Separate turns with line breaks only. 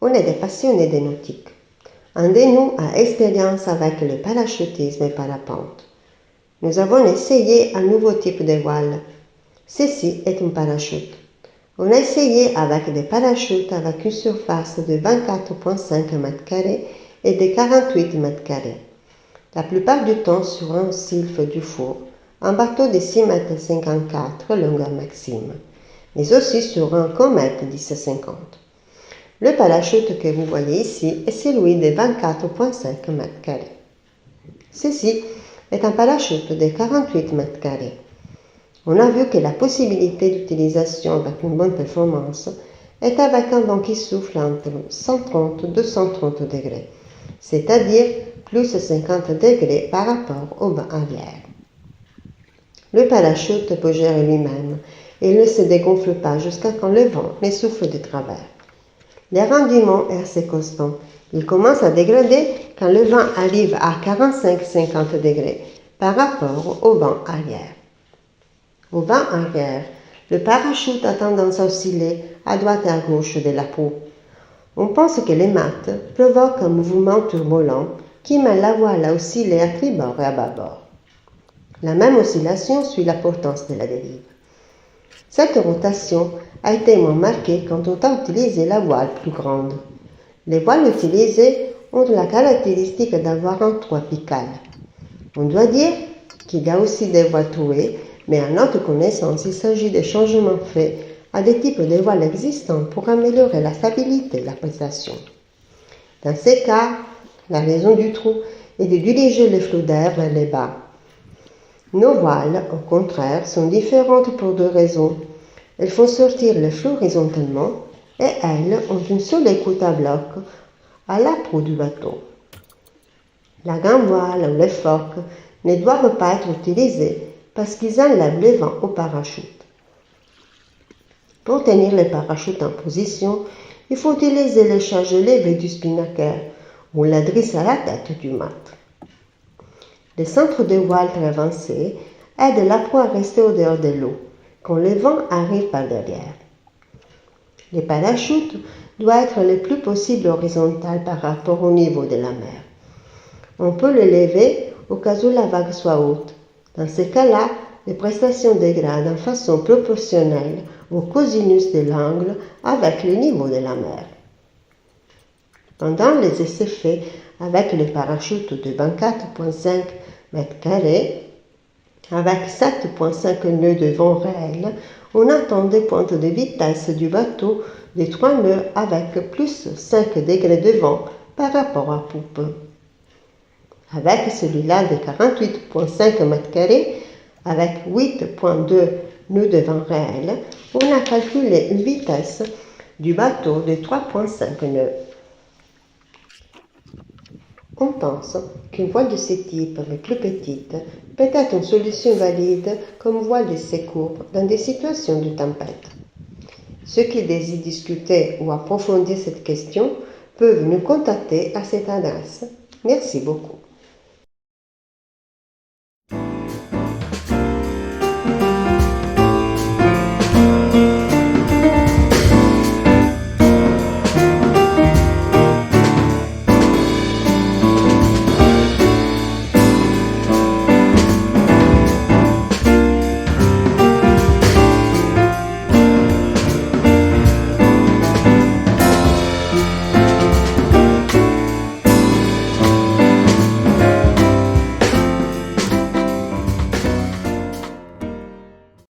On est des passionnés de nautique. Un de nous a expérience avec le parachutisme et parapente. Nous avons essayé un nouveau type de voile. Ceci est un parachute. On a essayé avec des parachutes avec une surface de 24,5 m² et de 48 m². La plupart du temps sur un sylphe du four, un bateau de 6,54 m longueur maxime, mais aussi sur un Comet 1050. Le parachute que vous voyez ici est celui de 24,5 m². Ceci est un parachute de 48 m². On a vu que la possibilité d'utilisation avec une bonne performance est avec un vent qui souffle entre 130 et 230 degrés, c'est-à-dire plus 50 degrés par rapport au vent arrière. Le parachute peut gérer lui-même et ne se dégonfle pas jusqu'à quand le vent ne souffle de travers. Le rendement est assez constant. Il commence à dégrader quand le vent arrive à 45-50 degrés par rapport au vent arrière. Au vent arrière, le parachute a tendance à osciller à droite et à gauche de la proue. On pense que les mates provoquent un mouvement turbulent qui met la voile à osciller à tribord et à bâbord. La même oscillation suit la portance de la dérive. Cette rotation a été moins marquée quand on a utilisé la voile plus grande. Les voiles utilisées ont la caractéristique d'avoir un toit apical. On doit dire qu'il y a aussi des voiles trouées, mais à notre connaissance, il s'agit de changements faits à des types de voiles existants pour améliorer la stabilité et la prestation. Dans ces cas, la raison du trou est de diriger le flot d'air vers le bas. Nos voiles, au contraire, sont différentes pour deux raisons. Elles font sortir le flot horizontalement et elles ont une seule écoute à bloc à la proue du bateau. La grande voile ou les focs ne doivent pas être utilisés parce qu'ils enlèvent le vent au parachute. Pour tenir le parachute en position, il faut utiliser les charges levées du spinnaker ou la drisse à la tête du mât. Le centre de voile très avancé aide la proue à rester au dehors de l'eau quand le vent arrive par derrière. Le parachute doit être le plus possible horizontal par rapport au niveau de la mer. On peut le lever au cas où la vague soit haute. Dans ce cas-là, les prestations dégradent en façon proportionnelle au cosinus de l'angle avec le niveau de la mer. Pendant les essais faits avec le parachute de 24,5 m², avec 7,5 nœuds de vent réel, on atteint des pointes de vitesse du bateau de 3 nœuds avec plus 5 degrés de vent par rapport à poupe. Avec celui-là de 48,5 m², avec 8,2 nœuds de vent réel, on a calculé une vitesse du bateau de 3,5 nœuds. On pense qu'une voile de ce type, mais plus petite, peut être une solution valide comme voile de secours dans des situations de tempête. Ceux qui désirent discuter ou approfondir cette question peuvent nous contacter à cette adresse. Merci beaucoup.